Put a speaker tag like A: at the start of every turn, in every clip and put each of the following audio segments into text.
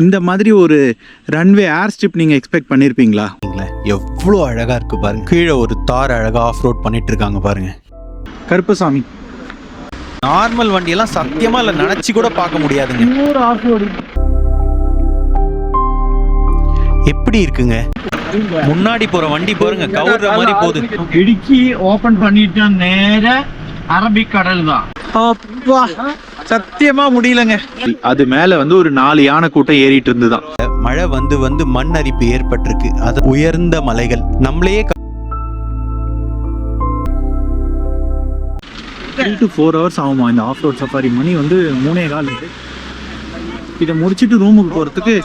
A: இந்த மாதிரி ஒரு ரன்வே ஏர் ஸ்ட்ரிப் நீங்கள் எக்ஸ்பெக்ட் பண்ணியிருப்பீங்களா? எவ்வளோ அழகாக இருக்குது பாருங்க. கீழே ஒரு தார் அழகாக ஆஃப் ரோட் பண்ணிட்டு இருக்காங்க பாருங்க. கருப்பசாமி நார்மல் வண்டியெல்லாம் சத்தியமாக இல்லை, நினச்சி கூட பார்க்க முடியாதுங்க. எப்படி இருக்குங்க முன்னாடி போற வண்டி பாருங்க, கவுர்ற மாதிரி போகுது.
B: இடுக்கி ஓபன் பண்ணிட்டா நேர அரபிக்கடல் தான்.
A: அப்பா சத்தியமா முடியலங்க. அது மேல வந்து ஒரு 4 யானை கூட்டம் ஏறிட்டு இருந்துதான். மழை வந்து வந்து மண் அரிப்பு ஏற்பட்டிருக்கு. அது உயர்ந்த மலைகள் நம்மளையே 3 to 4 hours ஆகுமா இந்த ஆஃப் ரோட் சஃபாரி. மணி வந்து 3:15. இதை முடிச்சுட்டு ரூமுக்கு போறதுக்கு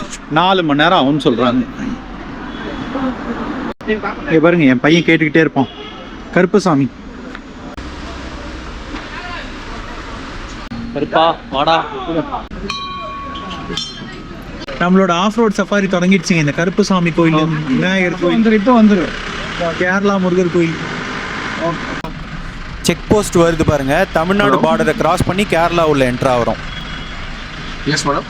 A: 4 மணி நேரம் ஆகும்னு சொல்றாங்க. பாருங்க என் பையன் கேட்டுக்கிட்டே இருப்பான், கருப்பசாமி
B: கருப்பா வாடா.
A: நம்மளோட ஆஃப் ரோட் சஃபாரி தொடங்கிடுச்சுங்க. இந்த கருப்பசாமி கோயில், விநாயகர் கோயில், இப்போ வந்துடும் கேரளா முருகர் கோயில். செக் போஸ்ட் வருது பாருங்க, தமிழ்நாடு பார்டரை கிராஸ் பண்ணி கேரளா உள்ள என்ட்ரா ஆகிறோம்.
B: Yes madam.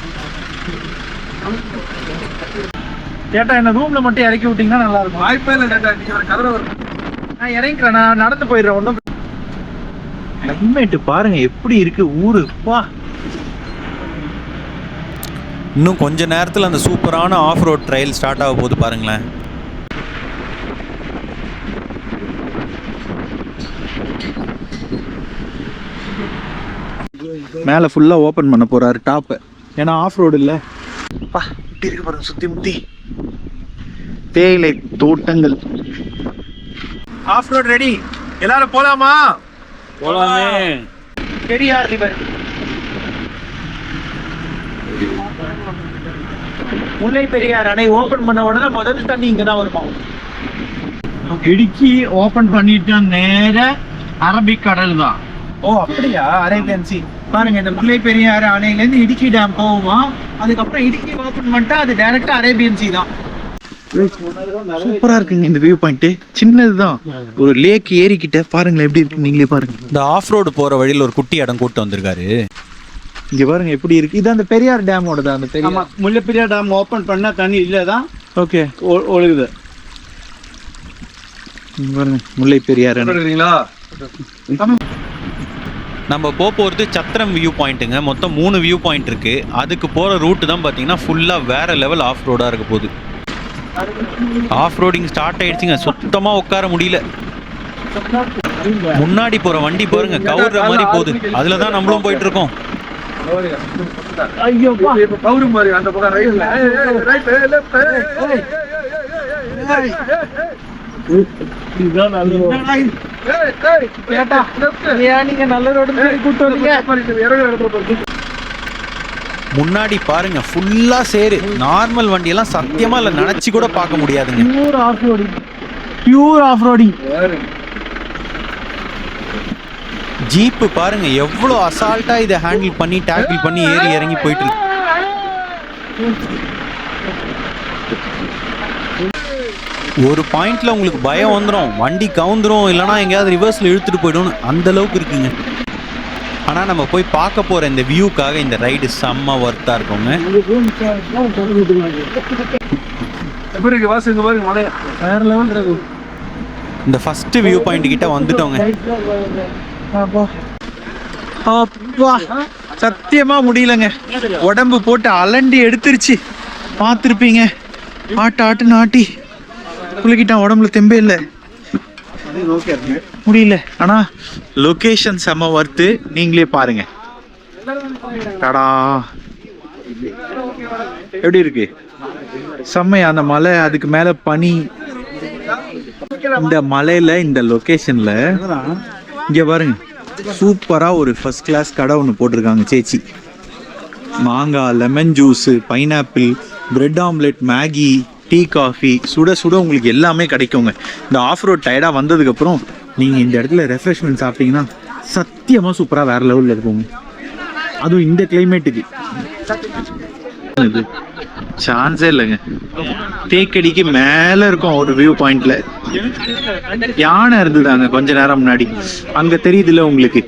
B: கேட்டா என்ன ரூம்ல மட்டும் இறக்கி விட்டீங்கன்னா நல்லா இருக்கும். வாய்ப்பே இல்லை கேட்டா, நீங்க ஒரு கதற வரும். நான் இறங்கிக்கிறேன், நான் நடந்து போயிடுறேன். ஒன்றும்
A: கிளைமேட் பாருங்க எப்படி இருக்கு ஊரு. வா, இன்னும் கொஞ்ச நேரத்தில் அந்த சூப்பரான ஆஃப் ரோட் ட்ரையல் ஸ்டார்ட் ஆக போகுது பாருங்களேன். மேலே ஃபுல்லாக ஓப்பன் பண்ண போறாரு டாப்பை, ஏன்னா ஆஃப் ரோடு இல்லை. பா இப்படி இருக்கு பாருங்க, சுற்றி முற்றி தேயிலை தோட்டங்கள்.
B: ஆஃப் ரோட் ரெடி, எல்லாரும் போலாமா?
C: போலாமே.
B: பெரியார் ரிவர், முல்லை பெரியார் அணை ஓபன் பண்ண உடனே முதல் தண்ணி இங்க தான் வருமா. இடுக்கி ஓபன் பண்ணிட்டா நேர அரபிக்கடல் தான்.
A: ஓ அப்படியா? அரேபியன் சி பாருங்க, இந்த முல்லை பெரியாறு அணையிலேருந்து இடுக்கி டேம் போகுமா, அதுக்கப்புறம் இடுக்கி ஓப்பன் பண்ணிட்டா அது டைரக்டா அரேபியன் சி தான். சூப்பரா இருக்குங்க இந்த வியூ பாயிண்ட். சின்னதுதான், ஒரு லேக் ஏறிக்கிட்ட பாருங்களேன் எப்படி இருக்கு, நீங்களே பாருங்க. இந்த ஆஃப் ரோடு போற வழியில் ஒரு குட்டி இடம் கூட்டு வந்திருக்காரு. இங்க பாருங்க எப்படி இருக்கு. இது அந்த பெரியார் டேமோட தான். அந்த பெரியார்
B: முல்லை பெரியார் டேம் ஓபன் பண்ணா தண்ணி இல்லதான்.
A: ஓகே
B: ஒழுகுது
A: பாருங்க முல்லை பெரியார். நம்ம போகிறது சத்திரம் வியூ பாயிண்ட்டுங்க. மொத்தம் 3 வியூ பாயிண்ட் இருக்கு. அதுக்கு போகிற ரூட்டு தான் பார்த்தீங்கன்னா ஃபுல்லாக வேற லெவல் ஆஃப் ரோடாக இருக்க போகுது. ஆஃப் ரோடிங் ஸ்டார்ட் ஆயிடுச்சுங்க, சுத்தமாக உட்கார முடியல. முன்னாடி போகிற வண்டி பாருங்க, கவுர்ற மாதிரி போகுது. அதில் தான் நம்மளும் போயிட்டு இருக்கோம். முன்னாடி பாருங்க ஃபுல்லா சேரு. நார்மல் வண்டியெல்லாம் சத்தியமா இல்ல, நினைச்சு கூட பார்க்க முடியாதுங்க.
B: Pure of roading.
A: ஜீப்பு பாருங்க எவ்வளவு அசால்ட்டா இதை ஹேண்டில் பண்ணி டேக்கிள் பண்ணி ஏறி இறங்கி போயிட்டு இருக்கு. ஒரு பாயிண்ட்ல உங்களுக்கு பயம் வந்துடும், வண்டி கவுந்துரும், இல்லைனா எங்கேயாவது ரிவர்ஸ்ல இழுத்துட்டு போயிடும், அந்த அளவுக்கு இருக்குங்க. ஆனால் நம்ம போய் பார்க்க போகிற இந்த வியூக்காக இந்த ரைடு செம்ம ஒர்த்தாக இருக்குங்க. இந்த ஃபர்ஸ்ட் வியூ பாயிண்ட் கிட்ட வந்துட்டோங்க. சத்தியமா முடியலங்க, உடம்பு போட்டு அலண்டி எடுத்துருச்சு. பார்த்துருப்பீங்க, ஆட்டுன்னு ஆட்டி குளிக்கிட்டான், உடம்புல தெம்பே இல்லை, முடியல. ஆனா லொகேஷன் செம்ம ஒர்த்து, நீங்களே பாருங்க. டடா எப்படி இருக்கு, செம்மையா. அந்த மலை, அதுக்கு மேல பனி. இந்த மலையில இந்த லொகேஷன்ல இங்க பாருங்க, சூப்பரா ஒரு ஃபர்ஸ்ட் கிளாஸ் கடை ஒன்று போட்டிருக்காங்க சேச்சி. மாங்காய், lemon juice, pineapple, bread omelette, Maggi, tea, coffee, சுட சுட உங்களுக்கு எல்லாமே கிடைக்குங்க. இந்த ஆஃப் ரோட் டயர்டாக வந்ததுக்கப்புறம் நீங்கள் இந்த இடத்துல ரெஃப்ரெஷ்மெண்ட் சாப்பிட்டீங்கன்னா சத்தியமாக சூப்பராக வேறு லெவலில் இருக்குங்க. அதுவும் இந்த கிளைமேட்டுக்கு. சான்ஸே இல்லைங்க. தேக்கடிக்கு மேல இருக்கும் ஒரு வியூ பாயிண்ட்ல. யானை இருந்துதாங்க கொஞ்ச நேரம் முன்னாடி. அங்க தெரியுதுல்ல உங்களுக்கு,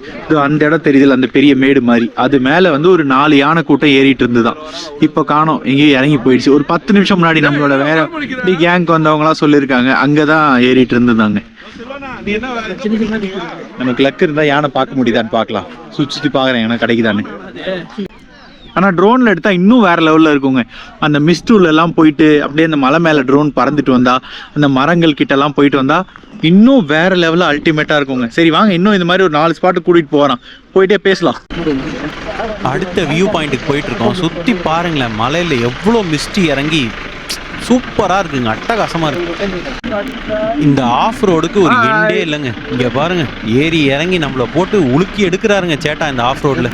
A: அந்த இடம் தெரியுதுல்ல, அந்த பெரிய மேடு மாதிரி, அது மேல வந்து ஒரு 4 யானை கூட்டம் ஏறிட்டு இருந்துதான். இப்ப காணோம், எங்கேயும் இறங்கி போயிடுச்சு. ஒரு 10 நிமிஷம் முன்னாடி நம்மளோட வேற கேங்க் வந்தவங்க எல்லாம் சொல்லியிருக்காங்க அங்கதான் ஏறிட்டு இருந்துதாங்க. நமக்கு லக் இருந்தா யானை பார்க்க முடியுதான்னு பார்க்கலாம். சுத்தி பாக்குறேன் ஏன்னா கிடைக்குதான்னு. ஆனா ட்ரோன்ல எடுத்தா இன்னும் வேற லெவல்ல இருக்குங்க. அந்த மிஸ்டூல எல்லாம் போயிட்டு அப்படியே அந்த மலை மேல ட்ரோன் பறந்துட்டு வந்தா, அந்த மரங்கள் கிட்ட எல்லாம் போயிட்டு வந்தா இன்னும் வேற லெவல்ல அல்டிமேட்டா இருக்குங்க. சரி வாங்க, இன்னும் இந்த மாதிரி ஒரு 4 ஸ்பாட்டு கூட்டிட்டு போறோம், போயிட்டே பேசலாம்.
C: அடுத்த வியூ பாயிண்ட்டுக்கு போயிட்டு இருக்கோம். சுத்தி பாருங்களேன், மலையில எவ்வளோ மிஸ்டி இறங்கி சூப்பரா இருக்குங்க, அட்டகாசமா இருக்கு. இந்த ஆஃப் ரோடுக்கு ஒரு எண்டே இல்லைங்க. இங்க பாருங்க, ஏறி இறங்கி நம்மள போட்டு உலுக்கி எடுக்கிறாருங்க சேட்டா இந்த ஆஃப் ரோட்ல.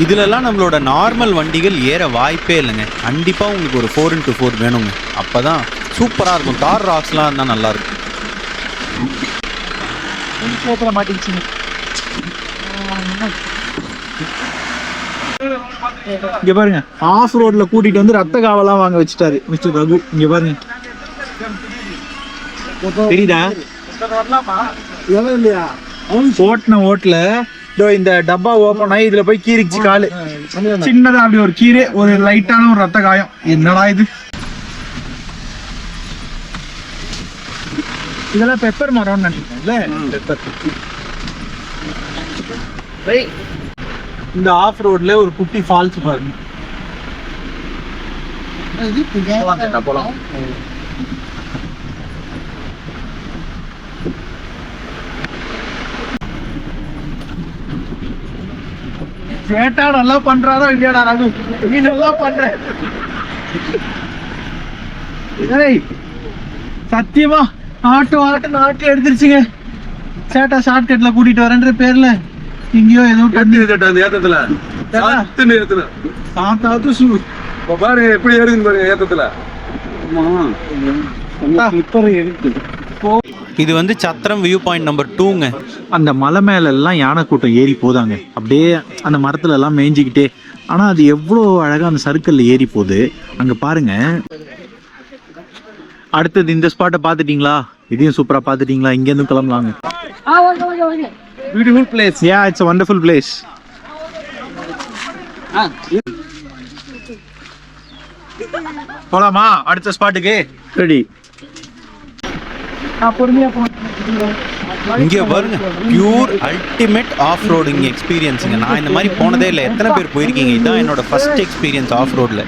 C: இதுலலாம் நம்மளோட நார்மல் வண்டிகள் ஏற வாய்ப்பே இல்லைங்க. கண்டிப்பாக உங்களுக்கு ஒரு 4x4 வேணுங்க, அப்போ தான் சூப்பராக இருக்கும். தார் ராக்ஸ்லாம் இருந்தால் நல்லாயிருக்கும்.
A: இங்க பாருங்க, ஆஃப் ரோட்ல கூட்டிட்டு வந்து ரத்த காவெல்லாம் வாங்க வச்சுட்டாரு மிஸ்டர் ரகு. இங்க பாருங்க, தெரியுதா? ஓட்டுன ஓட்டுல இந்த டப்பா ஓபன் ஆகி இதுல போய் கீறிச்சு காலு. சின்னதா அப்படி ஒரு கீரை, ஒரு லைட்டான ஒரு ரத்த காயம். என்னடா இது? இதெல்லாம் பெப்பர் மரம்னு நினைக்கிறேன்ல. இந்த ஆஃப் ரோட்ல ஒரு குட்டி ஃபால்ஸ் பாருங்க. சேட்டா நல்லா பண்றாரோ இல்லையாடா ரகு? நீ நல்லா பண்ற. சத்தியமா நாட்டு எடுத்துருச்சுங்க. சேட்டா ஷார்ட் கட்ல கூட்டிட்டு வரேன்ற பேர்ல இங்கேயோ ஏதோ ஏத்தத்துல பாரு எப்படி ஏறுது பாருங்க ஏத்தத்துல.
C: இது வந்து சத்திரம் வியூ பாயிண்ட் நம்பர் 2ங்க.
A: அந்த மலை மேல எல்லாம் யானை கூட்டம் ஏறி போதாங்க, அப்படியே அந்த மரத்துல எல்லாம் மேய்ஞ்சிக்கிட்டே. ஆனா அது எவ்வளோ அழகா அந்த சர்க்கிள்ல ஏறி போகுது. அங்க பாருங்க. அடுத்தது இந்த ஸ்பாட்டை பார்த்துட்டீங்களா? இதையும் சூப்பரா பார்த்துட்டீங்களா? இங்க இருந்து கிளம்பலாங்க. Beautiful place. Yeah, it's a wonderful place. போலாமா அடுத்த ஸ்பாட்டுக்கு? ரெடி.
C: இங்கே பாருங்க, பியூர் அல்டிமேட் ஆஃப் ரோடிங் எக்ஸ்பீரியன்ஸுங்க. நான் இந்த மாதிரி போனதே இல்லை. எத்தனை பேர் போயிருக்கீங்க? இதுதான் என்னோட ஃபர்ஸ்ட் எக்ஸ்பீரியன்ஸ் ஆஃப் ரோட்ல.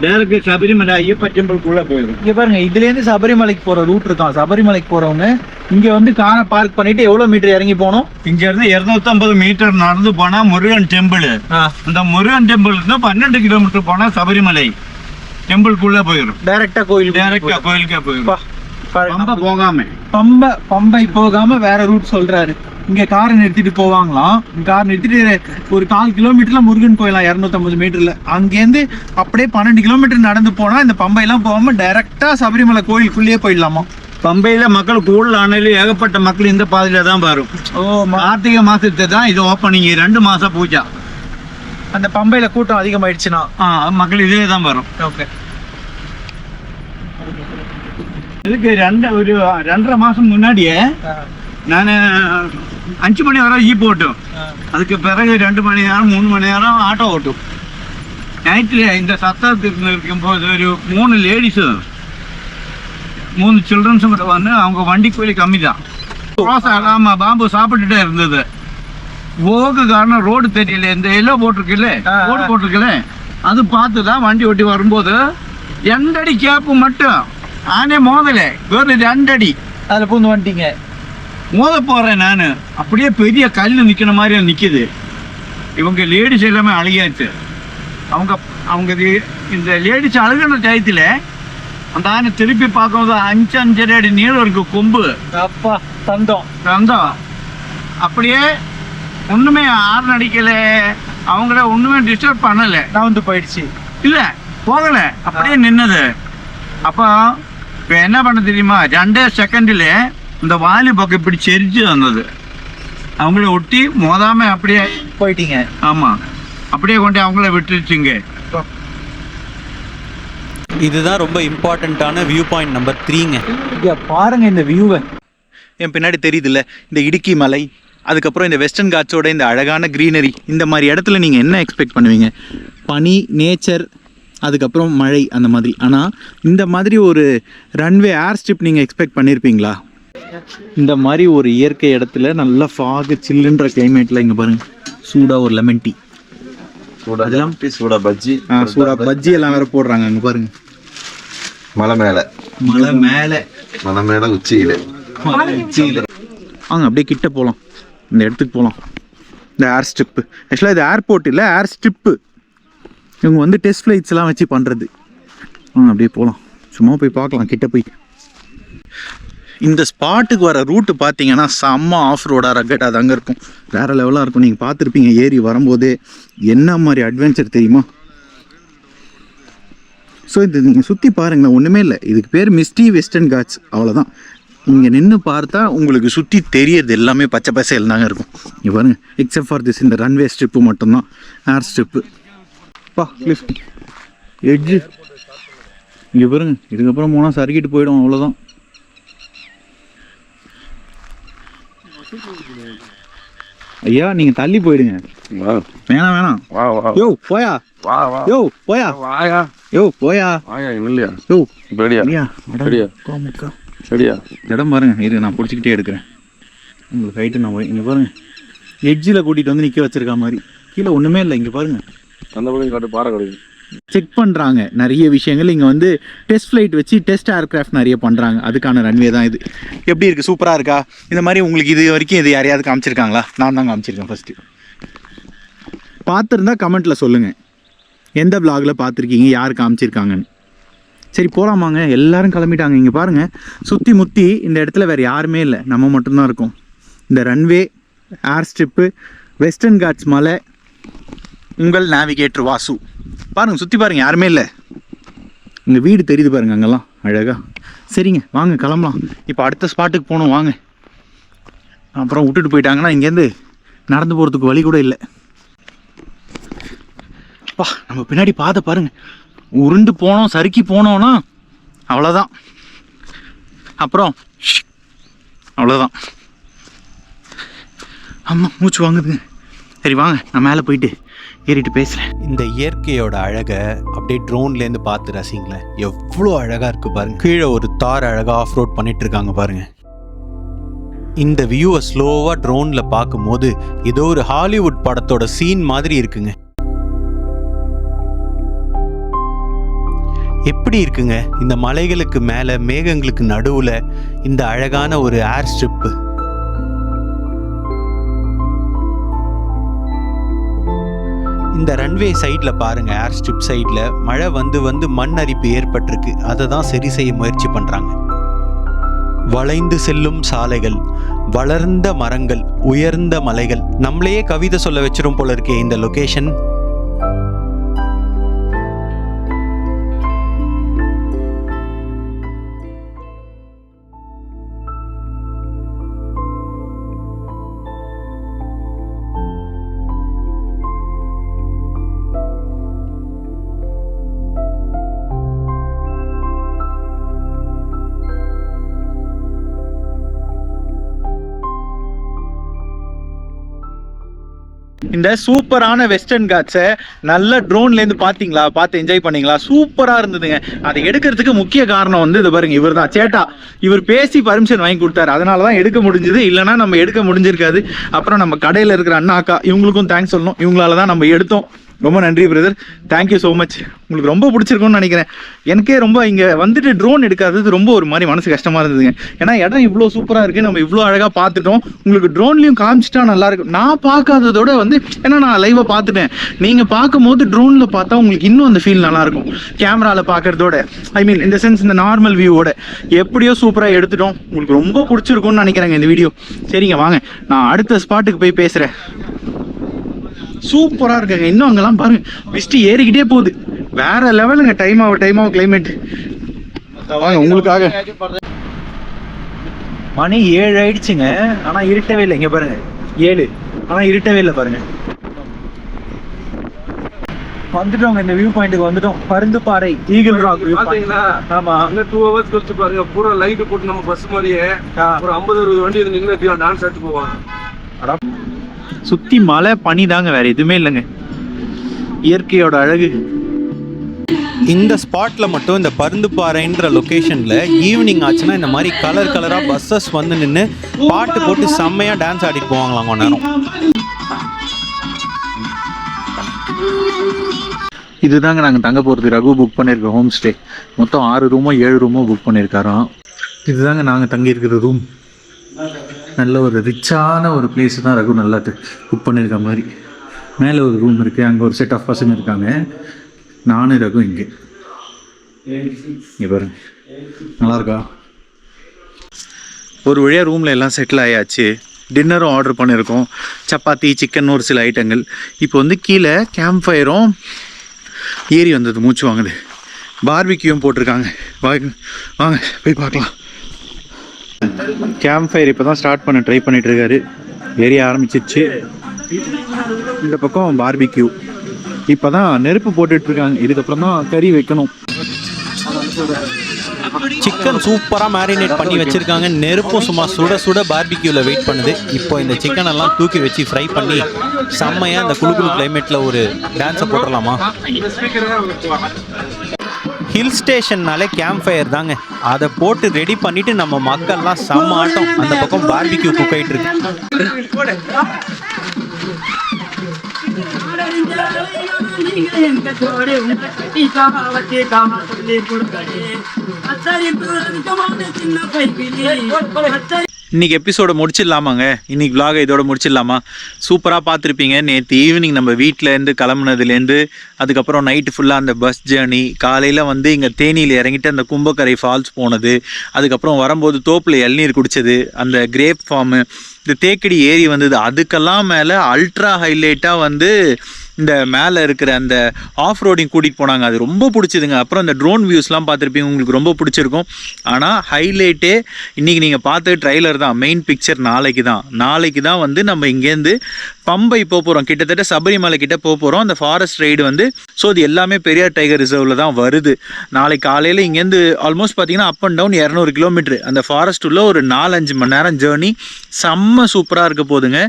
A: டேரக்ட் சபரிமலை ஐயப்ப டெம்பிள்குள்ள போயிடும். இங்க பாருங்க, இதுல இருந்து சபரிமலைக்கு போற ரூட் இருக்கான். சபரிமலைக்கு போறவங்க இங்க வந்து காரை பார்க் பண்ணிட்டு எவ்வளவு மீட்டர் இறங்கி போனோம்?
D: இங்க இருந்து 250 மீட்டர் நடந்து போனா முருகன் டெம்பிள். அந்த முருகன் டெம்பிள் இருந்து 12 கிலோமீட்டர் போனா சபரிமலை டெம்பிள்குள்ள போயிடும்.
A: டைரக்டா
D: கோயிலுக்கே போயிடும்.
A: பம்பை போகாம வேற ரூட் சொல்றாரு. இங்க காரை நிறுத்திட்டு போவாங்களாம். கார் நிறுத்திட்டு ஒரு 4 கிலோமீட்டர்ல முருகன் போயிடலாம் 250 மீட்டர்ல. அங்கேருந்து அப்படியே 12 கிலோமீட்டர் நடந்து போனா இந்த பம்பை எல்லாம் போகாம டைரக்டா சபரிமலை கோயிலுக்குள்ளேயே போயிடலாமா?
D: பம்பையில மக்கள் கூடுதல் ஆனால ஏகப்பட்ட மக்கள் இந்த பாதையில தான் வரும். கார்த்திகை மாசத்தை தான் இது ஓப்பனிங். 2 மாசம் பூஜா.
A: அந்த பம்பையில கூட்டம் அதிகமாயிடுச்சுன்னா
D: மக்கள் இதே தான் வரும்.
A: ஓகே.
D: இதுக்கு 2.5 மாசம் முன்னாடியே நான் 5 மணி வரை ஜீப் ஓட்டும். அதுக்கு பிறகு 2 மணி நேரம் 3 மணி நேரம் ஆட்டோ ஓட்டும். நைட்டில் இந்த சத்தத்துக்கு இருக்கும்போது ஒரு 3 லேடிஸு 3 சில்ட்ரன்ஸும் கூட வந்து அவங்க வண்டி கூலி கம்மி தான். ஆமாம், பாம்பு சாப்பிட்டுட்டே இருந்தது. போக்கு காரணம் ரோடு தெரியல. இந்த எல்லோ போட்டிருக்குல்ல, ரோடு போட்டிருக்குல்ல, அது பார்த்து தான் வண்டி ஓட்டி வரும்போது 2 அடி கேப்பு மட்டும் ஆனே மோதல. வேறு 2 அடி
A: அதில் பூந்து வந்துட்டீங்க.
D: மோத போறேன் நான். அப்படியே பெரிய கல் நிக்கிற மாதிரி நிக்குது. இவங்க லேடிஸ் எல்லாமே அழுகியாச்சு. அவங்க இந்த லேடிஸ் அழுகின டயத்துல அந்த ஆனை திருப்பி பார்க்கும்போது 5-5.5 அடி நீளம் இருக்கு கொம்பு.
A: அப்பா தந்தம்.
D: அப்படியே ஒண்ணுமே ஆறு அடிக்கல. அவங்கள ஒண்ணுமே டிஸ்டர்ப் பண்ணல.
A: நான் வந்து போயிடுச்சு
D: இல்ல, போகல, அப்படியே நின்னது. அப்போ இப்போ என்ன பண்ண தெரியுமா? 2 செகண்டில் இந்த வாலி பக்கம் இப்படி செரிச்சு வந்தது. அவங்கள ஒட்டி மோதாம அப்படியே
A: போயிட்டீங்க.
D: ஆமாம், அப்படியே கொண்டு அவங்கள விட்டுருச்சுங்க.
C: இதுதான் ரொம்ப இம்பார்ட்டண்ட்டான வியூ பாயிண்ட் நம்பர் 3ங்க.
A: இங்கே பாருங்க இந்த வியூவை. என் பின்னாடி தெரியுதுல்ல இந்த இடுக்கி மலை, அதுக்கப்புறம் இந்த வெஸ்டர்ன் காட்ஸோட இந்த அழகான க்ரீனரி. இந்த மாதிரி இடத்துல நீங்கள் என்ன எக்ஸ்பெக்ட் பண்ணுவீங்க? பனி, நேச்சர், அதுக்கப்புறம் மழை, அந்த மாதிரி. ஆனால் இந்த மாதிரி ஒரு ரன்வே ஏர் ஸ்ட்ரிப் நீங்கள் எக்ஸ்பெக்ட் பண்ணியிருப்பீங்களா? இந்த மாதிரி ஒரு இயற்கை இடத்துல நல்ல ஃபாகு சில்லுன்ற கிளைமேட்டில் இங்கே பாருங்கள் சூடாக ஒரு லெமன் டீ, அதெல்லாம்
E: சூடா பஜ்ஜி,
A: சூடாக பஜ்ஜி எல்லாம் வேறு போடுறாங்க. அங்கே பாருங்க
E: மலை மேலே உச்சியில
A: வாங்க அப்படியே கிட்ட போகலாம். இந்த இடத்துக்கு போகலாம். இந்த ஏர் ஸ்ட்ரிப்பு ஆக்சுவலாக இது ஏர்போர்ட் இல்லை, ஏர் ஸ்ட்ரிப்பு. இவங்க வந்து டெஸ்ட் ஃப்ளைட்ஸ்லாம் வச்சு பண்ணுறது. அப்படியே போகலாம், சும்மா போய் பார்க்கலாம் கிட்ட போய். இந்த ஸ்பாட்டுக்கு வர ரூட்டு பார்த்தீங்கன்னா செம்ம ஆஃப் ரோடாக ரக்கட்டாக தாங்க இருக்கும். வேறு லெவலாக இருக்கும். நீங்கள் பார்த்துருப்பீங்க ஏறி வரும்போதே என்ன மாதிரி அட்வென்ச்சர் தெரியுமா. ஸோ இது நீங்கள் சுற்றி பாருங்களேன், ஒன்றுமே இல்லை. இதுக்கு பேர் மிஸ்டி வெஸ்டர்ன் காட்ஸ், அவ்வளோதான். இங்கே நின்று பார்த்தா உங்களுக்கு சுற்றி தெரியறது எல்லாமே பச்சை பசையில் தாங்க இருக்கும். இங்கே பாருங்க, எக்ஸப்ட் ஃபார் திஸ் இந்த ரன்வே ஸ்ட்ரிப்பு மட்டும்தான் ஏர் ஸ்ட்ரிப்பு. பா லிஃப்ட் எட்ஜு இங்கே பாருங்க. இதுக்கப்புறம் போனால் சறுக்கிட்டு போயிடும், அவ்வளோதான். ஐயா நீங்கள் தள்ளி போயிடுங்க. வேணாம் யோ போயா, யோ போயா, யோ போயா, யோ சரியா இடம் பாருங்க. இது நான் பிடிச்சிக்கிட்டே எடுக்கிறேன் உங்களுக்கு ஹைட்டு. நான் போய் இங்கே பாருங்க, எட்ஜில் கூட்டிகிட்டு வந்து நிற்க வச்சிருக்க மாதிரி. கீழே ஒன்றுமே இல்லை. இங்கே பாருங்க,
E: அந்த பக்கம் காட்டு பாறை கிடையாது.
A: செக் பண்ணுறாங்க நிறைய விஷயங்கள். இங்கே வந்து டெஸ்ட் ஃப்ளைட் வச்சு டெஸ்ட் ஏர்க்ராஃப்ட் நிறைய பண்ணுறாங்க. அதுக்கான ரன்வே தான் இது. எப்படி இருக்குது? சூப்பராக இருக்கா? இந்த மாதிரி உங்களுக்கு இது வரைக்கும் இது யாரையாவது காமிச்சிருக்காங்களா? நான் தான் காமிச்சிருக்கேன் ஃபஸ்ட்டு. பார்த்துருந்தா கமெண்ட்டில் சொல்லுங்கள் எந்த விளாகில் பார்த்துருக்கீங்க, யார் காமிச்சிருக்காங்கன்னு. சரி போகலாமாங்க. எல்லோரும் கிளம்பிட்டாங்க. இங்கே பாருங்கள், சுற்றி முற்றி இந்த இடத்துல வேறு யாருமே இல்லை, நம்ம மட்டும்தான் இருக்கோம். இந்த ரன்வே, ஏர் ஸ்ட்ரிப்பு, வெஸ்டர்ன் காட்ஸ் மலை, உங்கள் நேவிகேட்டர் வாசு. பாருங்கள் சுற்றி பாருங்கள், யாருமே இல்லை. இங்கே வீடு தெரியுது பாருங்கள் அங்கெல்லாம் அழகாக. சரிங்க வாங்க கிளம்பலாம். இப்போ அடுத்த ஸ்பாட்டுக்கு போகணும் வாங்க. அப்புறம் விட்டுட்டு போயிட்டாங்கன்னா இங்கேருந்து நடந்து போகிறதுக்கு வழி கூட இல்லை. பா நம்ம பின்னாடி பாதை பாருங்கள், உருண்டு போனோம், சறுக்கி போனோன்னா அவ்வளோதான். அப்புறம் அவ்வளோதான். ஆமாம் மூச்சு வாங்குதுங்க. சரி வாங்க நான் மேலே போயிட்டு ஏறிட்டு பேசுகிறேன்.
C: இந்த இயற்கையோட அழகை அப்படியே ட்ரோன்லேருந்து பார்த்து ரசிங்களேன். எவ்வளோ அழகாக இருக்குது பாருங்க. கீழே ஒரு தார் அழகாக ஆஃப் ரோட் பண்ணிட்டு இருக்காங்க பாருங்க. இந்த வியூவை ஸ்லோவாக ட்ரோனில் பார்க்கும்போது ஏதோ ஒரு ஹாலிவுட் படத்தோட சீன் மாதிரி இருக்குங்க. எப்படி இருக்குங்க இந்த மலைகளுக்கு மேலே மேகங்களுக்கு நடுவில் இந்த அழகான ஒரு ஏர் ஸ்ட்ரிப்பு. இந்த ரன்வே சைடில் பாருங்கள், ஏர் ஸ்ட்ரிப் சைடில் மழை வந்து மண் அரிப்பு ஏற்பட்டிருக்கு. அதை தான் சரி செய்ய முயற்சி பண்ணுறாங்க. வளைந்து செல்லும் சாலைகள், வளர்ந்த மரங்கள், உயர்ந்த மலைகள். நம்மளையே கவிதை சொல்ல வச்சிரும் போல இருக்கே இந்த லொகேஷன்.
A: இந்த சூப்பரான வெஸ்டர்ன் காட்ஸை நல்ல ட்ரோன்லேருந்து பார்த்தீங்களா, பார்த்து என்ஜாய் பண்ணீங்களா? சூப்பராக இருந்ததுங்க. அதை எடுக்கிறதுக்கு முக்கிய காரணம் வந்து இது பாருங்க, இவர் தான் சேட்டா. இவர் பேசி பர்மிஷன் வாங்கி கொடுத்தாரு, அதனால தான் எடுக்க முடிஞ்சது. இல்லைனா நம்ம எடுக்க முடிஞ்சிருக்காது. அப்புறம் நம்ம கடையில் இருக்கிற அண்ணா அக்கா இவங்களுக்கும் தேங்க்ஸ் சொல்லணும். இவங்களால தான் நம்ம எடுத்தோம். ரொம்ப நன்றி பிரதர், தேங்க்யூ ஸோ மச். உங்களுக்கு ரொம்ப பிடிச்சிருக்கும்னு நினைக்கிறேன். எனக்கே ரொம்ப இங்கே வந்துட்டு ட்ரோன் எடுக்காதது ரொம்ப ஒரு மாதிரி மனசு கஷ்டமாக இருந்ததுங்க. ஏன்னா இடம் இவ்வளோ சூப்பராக இருக்குது, நம்ம இவ்வளோ அழகாக பார்த்துட்டோம். உங்களுக்கு ட்ரோன்லேயும் காமிச்சிட்டா நல்லாயிருக்கும். நான் பார்க்காததோட வந்து ஏன்னா நான் லைவாக பார்த்துட்டேன். நீங்கள் பார்க்கும்போது ட்ரோனில் பார்த்தா உங்களுக்கு இன்னும் அந்த ஃபீல் நல்லாயிருக்கும். கேமராவில் பார்க்குறதோட, ஐ மீன் இந்த சென்ஸ் இந்த நார்மல் வியூவோட எப்படியோ சூப்பராக எடுத்துட்டோம். உங்களுக்கு ரொம்ப பிடிச்சிருக்கும்னு நினைக்கிறேங்க இந்த வீடியோ. சரிங்க வாங்க நான் அடுத்த ஸ்பாட்டுக்கு போய் பேசுகிறேன். சூப்பராக இருக்குங்க. இன்னும் அங்கெல்லாம் பாருங்க, மிஸ்ட் ஏறிக்கிட்டே போகுது. வேற லெவலுங்க. டைம் ஆகும் கிளைமேட். வாங்க உங்களுக்காக. மணி 7 ஆயிடுச்சுங்க, ஆனால் இருட்டவே இல்லை. இங்கே பாருங்க 7, ஆனால் இருட்டவே இல்லை பாருங்க. வந்துட்டோங்க, இந்த வியூ பாயிண்ட்டுக்கு வந்துட்டோம். Parunthuppara eagle rock view point. ஆமா,
E: அங்க 2 hours கழிச்சு பாருங்க, பூரா லைட் போட்டு நம்ம பஸ் மாதிரியே ஒரு 50-60 வண்டி இது நின்று டான்ஸ் ஆடிட்டு போவாங்க.
A: சுத்தி மலை பனி தாங்க, வேற எதுவுமே இல்லைங்க. இயற்கையோட அழகு.
C: இந்த ஸ்பாட்ல மட்டும் இந்த பருந்துப்பாறைன்ற லொகேஷன்ல ஈவினிங் ஆச்சுன்னா இந்த மாதிரி கலர் கலரா பஸ்ஸஸ் வந்து நின்று பாட்டு போட்டு செம்மையா டான்ஸ் ஆடிட்டு போவாங்களாம் கொஞ்ச நேரம்.
A: இதுதாங்க நாங்கள் தங்க போகிறது. ரகு புக் பண்ணியிருக்கோம் ஹோம் ஸ்டே. மொத்தம் 6 ரூமோ 7 ரூமோ புக் பண்ணியிருக்காராம். இதுதாங்க நாங்கள் தங்கியிருக்கிற ரூம். நல்ல ஒரு ரிச்சான ஒரு பிளேஸ் தான் ரகு நல்லா புக் பண்ணியிருக்க மாதிரி. மேலே ஒரு ரூம் இருக்குது, அங்கே ஒரு செட் ஆஃப் பசங்க இருக்காங்க. நானும் ரகு இங்கே பாருங்க, நல்லாயிருக்கா? ஒரு வழியாக ரூமில் எல்லாம் செட்டில் ஆயாச்சு. டின்னரும் ஆர்டர் பண்ணியிருக்கோம், சப்பாத்தி சிக்கன் ஒரு சில ஐட்டங்கள். இப்போ வந்து கீழே கேம்ப் ஃபயரும் ஏறி வந்தது, மூச்சு வாங்குது. பார்பிக்யூவும் போட்டிருக்காங்க. வாங்க போய் பார்க்கலாம். கேம்ப் ஃபயர் இப்போ தான் ஸ்டார்ட் பண்ண ட்ரை பண்ணிட்டு இருக்காரு. ஏறி ஆரம்பிச்சிருச்சு. இந்த பக்கம் பார்பிக்யூ இப்போ தான் நெருப்பு போட்டுட்டு இருக்காங்க. இதுக்கப்புறம் தான் கறி வைக்கணும்.
C: சிக்கன் சூப்பராக மேரினேட் பண்ணி வச்சுருக்காங்க. நெருப்பும் சும்மா சுட சுட பார்பிக்யூவில் வெயிட் பண்ணுது. இப்போ இந்த சிக்கன் எல்லாம் தூக்கி வச்சு ஃப்ரை பண்ணி செம்மையாக இந்த குளு கிளைமேட்டில் ஒரு டான்ஸை போட்டுடலாமா? ஹில் ஸ்டேஷன்னாலே கேம்ப் ஃபயர் தாங்க. அதை போட்டு ரெடி பண்ணிவிட்டு நம்ம மக்கள்லாம் செம்ம ஆட்டம். அந்த பக்கம் பார்பிக்யூ குக் ஆகிட்டு இருக்கு.
A: இன்னைக்கு எபிசோட முடிச்சிடலாமாங்க? இன்னைக்கு vlog இதோட முடிச்சிடலாமா? சூப்பராக பார்த்துருப்பீங்க. நேற்று ஈவினிங் நம்ம வீட்டிலேருந்து கிளம்புனதுலேருந்து அதுக்கப்புறம் நைட்டு ஃபுல்லாக அந்த பஸ் ஜேர்னி, காலையில் வந்து இங்கே தேனியில் இறங்கிட்டு அந்த கும்பக்கரை ஃபால்ஸ் போனது, அதுக்கப்புறம் வரும்போது தோப்பில் இளநீர் குடித்தது, அந்த கிரேப் ஃபார்மு, இந்த தேக்கடி ஏரி வந்தது. அதுக்கெல்லாம் மேலே அல்ட்ரா ஹைலைட்டாக வந்து இந்த மேலே இருக்கிற அந்த ஆஃப் ரோடிங் கூட்டிகிட்டு போனாங்க. அது ரொம்ப பிடிச்சிதுங்க. அப்புறம் இந்த ட்ரோன் வியூஸ்லாம் பார்த்துருப்பீங்க, உங்களுக்கு ரொம்ப பிடிச்சிருக்கும். ஆனால் ஹைலைட்டே இன்றைக்கி நீங்கள் பார்த்த ட்ரைலர் தான். மெயின் பிக்சர் நாளைக்கு தான் வந்து நம்ம இங்கேருந்து பம்பை போக போகிறோம். கிட்டத்தட்ட சபரிமலை கிட்ட போக போகிறோம். அந்த ஃபாரஸ்ட் ரைடு வந்து ஸோ இது எல்லாமே பெரியார் டைகர் ரிசர்வில் தான் வருது. நாளைக்கு காலையில் இங்கேருந்து ஆல்மோஸ்ட் பார்த்தீங்கன்னா அப் அண்ட் டவுன் 200 கிலோமீட்டர் அந்த ஃபாரஸ்ட் உள்ள ஒரு 4-5 மணி நேரம் ஜேர்னி. செம்ம சூப்பராக இருக்க போதுங்க.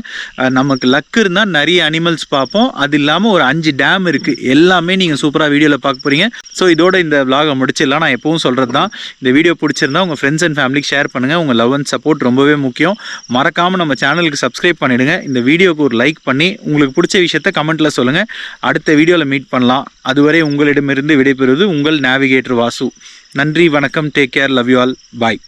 A: நமக்கு லக்கு இருந்தால் நிறைய அனிமல்ஸ் பார்ப்போம். அது இல்லாமல் ஒரு 5 டேம் இருக்குது. எல்லாமே நீங்கள் சூப்பராக வீடியோவில் பார்க்க போகிறீங்க. ஸோ இதோட இந்த vlog முடிச்சிடலாம். நான் எப்பவும் சொல்கிறது தான், இந்த வீடியோ பிடிச்சிருந்தா உங்கள் ஃப்ரெண்ட்ஸ் அண்ட் ஃபேமிலிக்கு ஷேர் பண்ணுங்கள். உங்கள் லவ் அண்ட் சப்போர்ட் ரொம்பவே முக்கியம். மறக்காமல் நம்ம சேனலுக்கு சப்ஸ்கிரைப் பண்ணிவிடுங்க. இந்த வீடியோக்கு ஒரு லைக் பண்ணி உங்களுக்கு பிடிச்ச விஷயத்த கமெண்ட்டில் சொல்லுங்கள். அடுத்த வீடியோவில் மீட் பண்ணலாம். அதுவரை உங்களிடமிருந்து விடைபெறுவது உங்கள் நேவிகேட்டர் வாசு. நன்றி, வணக்கம், take care, love you all, bye.